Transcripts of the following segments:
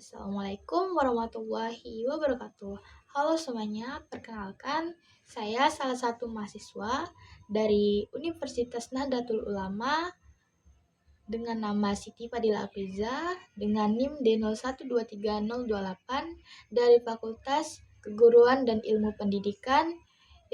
Assalamualaikum warahmatullahi wabarakatuh. Halo semuanya, perkenalkan saya salah satu mahasiswa dari Universitas Nahdlatul Ulama dengan nama Siti Fadila Apriza dengan NIM D01230028 dari Fakultas Keguruan dan Ilmu Pendidikan,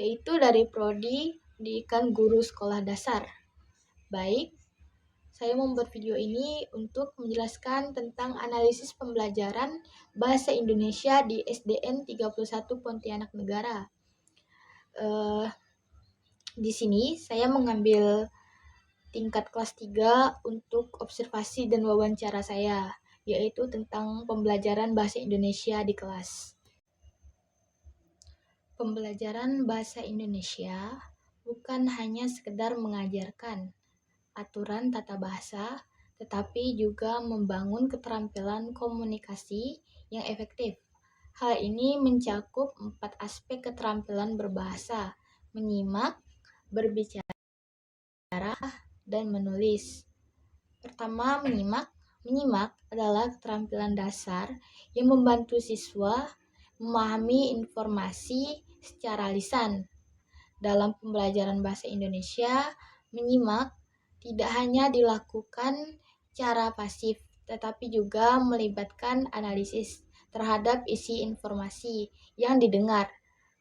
yaitu dari Prodi Pendidikan Guru Sekolah Dasar. Baik, saya membuat video ini untuk menjelaskan tentang analisis pembelajaran Bahasa Indonesia di SDN 31 Pontianak Negara. Di sini saya mengambil tingkat kelas 3 untuk observasi dan wawancara saya, yaitu tentang pembelajaran Bahasa Indonesia di kelas. Pembelajaran Bahasa Indonesia bukan hanya sekedar mengajarkan aturan tata bahasa, tetapi juga membangun keterampilan komunikasi yang efektif. Hal ini mencakup 4 aspek keterampilan berbahasa: menyimak, berbicara, dan menulis. Pertama, menyimak. Menyimak adalah keterampilan dasar yang membantu siswa memahami informasi secara lisan. Dalam pembelajaran bahasa Indonesia, menyimak tidak hanya dilakukan secara pasif, tetapi juga melibatkan analisis terhadap isi informasi yang didengar.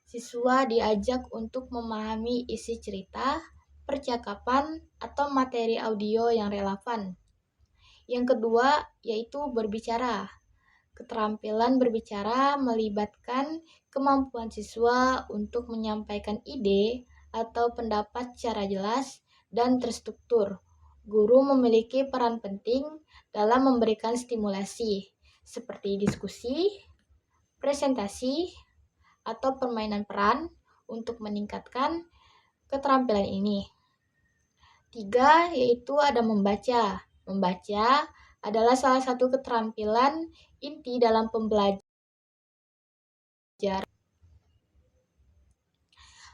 Siswa diajak untuk memahami isi cerita, percakapan, atau materi audio yang relevan. Yang kedua, yaitu berbicara. Keterampilan berbicara melibatkan kemampuan siswa untuk menyampaikan ide atau pendapat secara jelas dan terstruktur. Guru memiliki peran penting dalam memberikan stimulasi, seperti diskusi, presentasi, atau permainan peran untuk meningkatkan keterampilan ini. 3, yaitu ada membaca. Membaca adalah salah satu keterampilan inti dalam pembelajaran.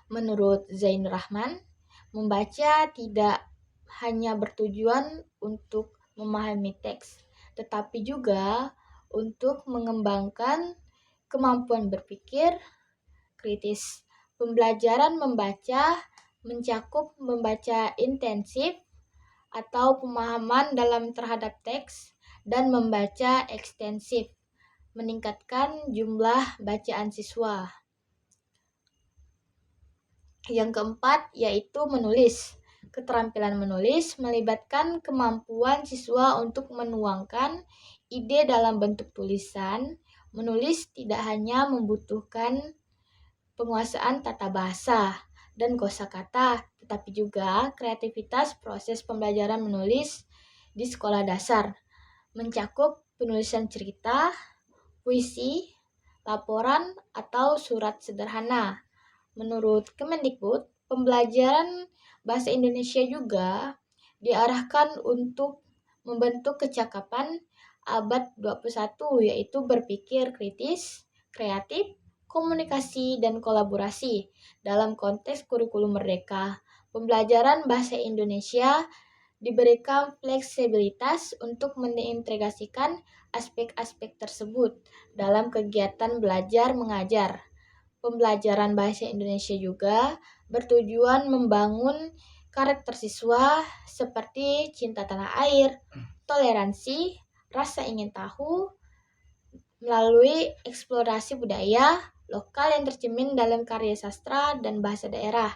Menurut Zainur Rahman, membaca tidak hanya bertujuan untuk memahami teks, tetapi juga untuk mengembangkan kemampuan berpikir kritis. Pembelajaran membaca mencakup membaca intensif atau pemahaman dalam terhadap teks dan membaca ekstensif, meningkatkan jumlah bacaan siswa. Yang keempat, yaitu menulis. Keterampilan menulis melibatkan kemampuan siswa untuk menuangkan ide dalam bentuk tulisan. Menulis tidak hanya membutuhkan penguasaan tata bahasa dan kosakata, tetapi juga kreativitas proses pembelajaran menulis di sekolah dasar, mencakup penulisan cerita, puisi, laporan, atau surat sederhana. Menurut Kemendikbud, pembelajaran bahasa Indonesia juga diarahkan untuk membentuk kecakapan abad 21, yaitu berpikir kritis, kreatif, komunikasi, dan kolaborasi. Dalam konteks kurikulum merdeka, pembelajaran bahasa Indonesia diberikan fleksibilitas untuk mengintegrasikan aspek-aspek tersebut dalam kegiatan belajar mengajar. Pembelajaran bahasa Indonesia juga bertujuan membangun karakter siswa seperti cinta tanah air, toleransi, rasa ingin tahu, melalui eksplorasi budaya lokal yang tercermin dalam karya sastra dan bahasa daerah.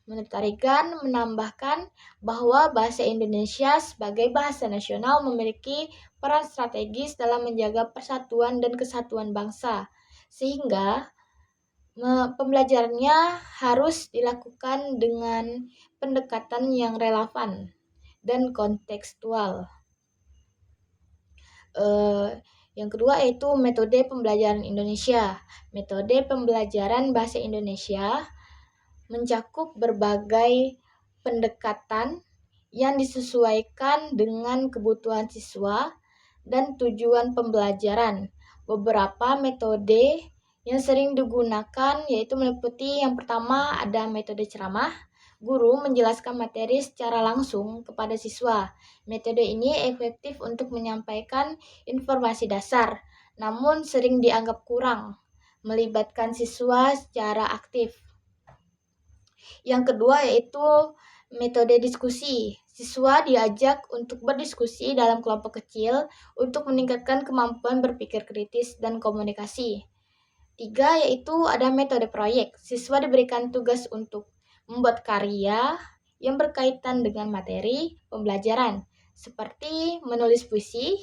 Menurut Tarigan menambahkan bahwa bahasa Indonesia sebagai bahasa nasional memiliki peran strategis dalam menjaga persatuan dan kesatuan bangsa, sehingga pembelajarannya harus dilakukan dengan pendekatan yang relevan dan kontekstual. Yang kedua yaitu metode pembelajaran Indonesia. Metode pembelajaran bahasa Indonesia mencakup berbagai pendekatan yang disesuaikan dengan kebutuhan siswa dan tujuan pembelajaran. Beberapa metode yang sering digunakan yaitu meliputi yang pertama ada metode ceramah, Guru menjelaskan materi secara langsung kepada siswa. Metode ini efektif untuk menyampaikan informasi dasar, namun sering dianggap kurang melibatkan siswa secara aktif. Yang kedua yaitu metode diskusi. Siswa diajak untuk berdiskusi dalam kelompok kecil untuk meningkatkan kemampuan berpikir kritis dan komunikasi. 3 yaitu ada metode proyek. Siswa diberikan tugas untuk membuat karya yang berkaitan dengan materi pembelajaran, seperti menulis puisi,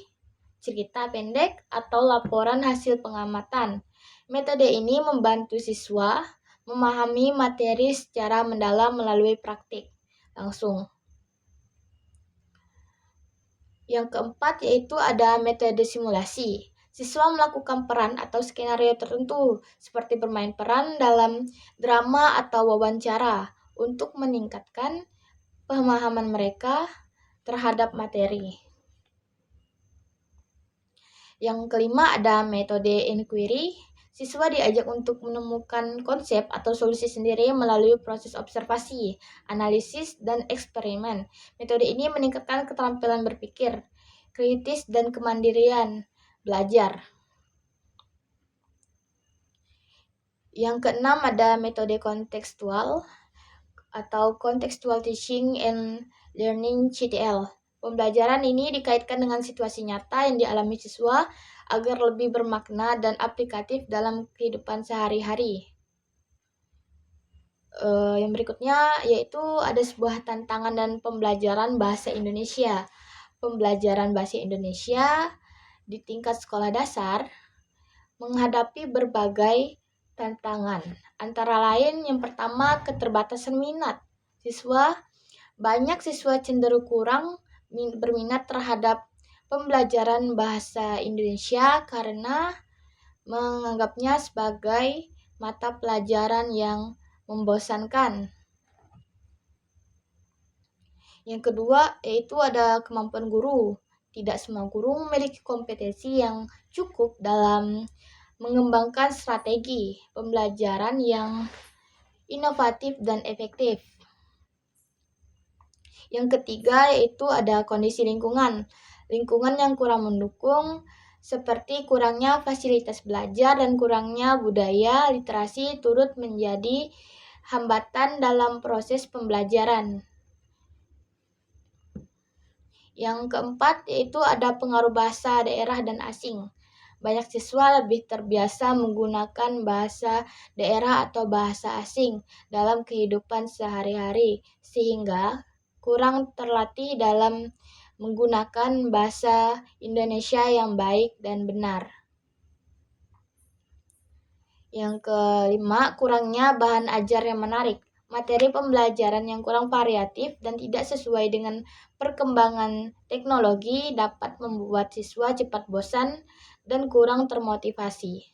cerita pendek, atau laporan hasil pengamatan. Metode ini membantu siswa memahami materi secara mendalam melalui praktik langsung. Yang keempat yaitu ada metode simulasi. Siswa melakukan peran atau skenario tertentu, seperti bermain peran dalam drama atau wawancara, untuk meningkatkan pemahaman mereka terhadap materi. Yang kelima ada metode inquiry. Siswa diajak untuk menemukan konsep atau solusi sendiri melalui proses observasi, analisis, dan eksperimen. Metode ini meningkatkan keterampilan berpikir kritis dan kemandirian belajar. Yang keenam ada metode kontekstual atau contextual teaching and learning (CTL). Pembelajaran ini dikaitkan dengan situasi nyata yang dialami siswa agar lebih bermakna dan aplikatif dalam kehidupan sehari-hari. Yang berikutnya yaitu ada sebuah tantangan dan pembelajaran bahasa Indonesia. Pembelajaran bahasa Indonesia di tingkat sekolah dasar menghadapi berbagai tantangan. Antara lain yang pertama keterbatasan minat. Banyak siswa cenderung kurang berminat terhadap pembelajaran bahasa Indonesia karena menganggapnya sebagai mata pelajaran yang membosankan. Yang kedua yaitu ada kemampuan guru. Tidak semua guru memiliki kompetensi yang cukup dalam mengembangkan strategi pembelajaran yang inovatif dan efektif. Yang ketiga yaitu ada kondisi lingkungan. Lingkungan yang kurang mendukung seperti kurangnya fasilitas belajar dan kurangnya budaya literasi turut menjadi hambatan dalam proses pembelajaran. Yang keempat yaitu ada pengaruh bahasa daerah dan asing. Banyak siswa lebih terbiasa menggunakan bahasa daerah atau bahasa asing dalam kehidupan sehari-hari, sehingga kurang terlatih dalam menggunakan bahasa Indonesia yang baik dan benar. Yang kelima, kurangnya bahan ajar yang menarik. Materi pembelajaran yang kurang variatif dan tidak sesuai dengan perkembangan teknologi dapat membuat siswa cepat bosan dan kurang termotivasi.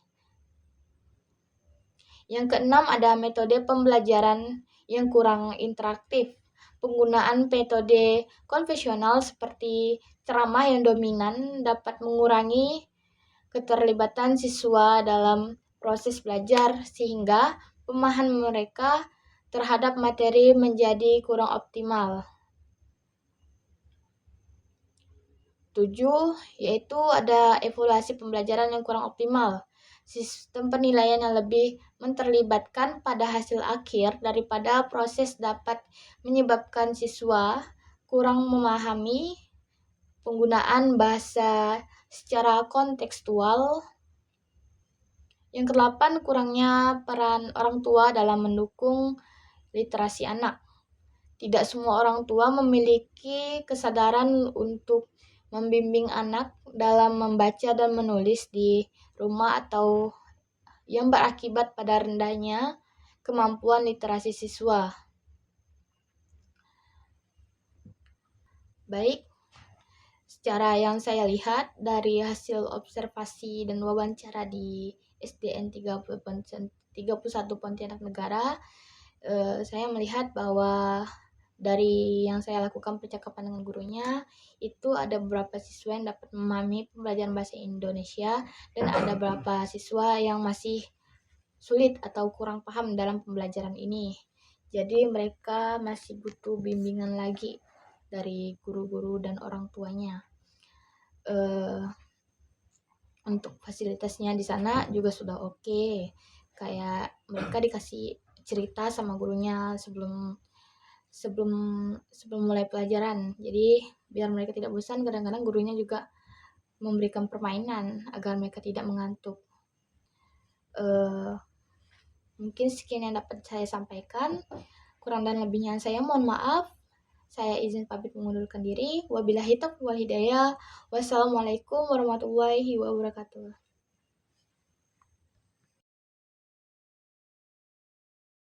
Yang keenam ada metode pembelajaran yang kurang interaktif. Penggunaan metode konvensional seperti ceramah yang dominan dapat mengurangi keterlibatan siswa dalam proses belajar sehingga pemahaman mereka terhadap materi menjadi kurang optimal. 7 yaitu ada evaluasi pembelajaran yang kurang optimal. Sistem penilaian yang lebih menterlibatkan pada hasil akhir daripada proses dapat menyebabkan siswa kurang memahami penggunaan bahasa secara kontekstual. Yang kedelapan, kurangnya peran orang tua dalam mendukung literasi anak. Tidak semua orang tua memiliki kesadaran untuk membimbing anak dalam membaca dan menulis di rumah atau yang berakibat pada rendahnya kemampuan literasi siswa. Baik, secara yang saya lihat dari hasil observasi dan wawancara di SDN 31 Pontianak Negara, saya melihat bahwa dari yang saya lakukan percakapan dengan gurunya, itu ada beberapa siswa yang dapat memahami pembelajaran bahasa Indonesia dan ada beberapa siswa yang masih sulit atau kurang paham dalam pembelajaran ini. Jadi mereka masih butuh bimbingan lagi dari guru-guru dan orang tuanya. Untuk fasilitasnya di sana juga sudah oke. Kayak mereka dikasih cerita sama gurunya sebelum sebelum sebelum mulai pelajaran. Jadi biar mereka tidak bosan, kadang-kadang gurunya juga memberikan permainan agar mereka tidak mengantuk. Mungkin sekian yang dapat saya sampaikan. Kurang dan lebihnya saya mohon maaf. Saya izin pamit mengundurkan diri. Wabillahi taufiq wal hidayah. Wassalamualaikum warahmatullahi wabarakatuh.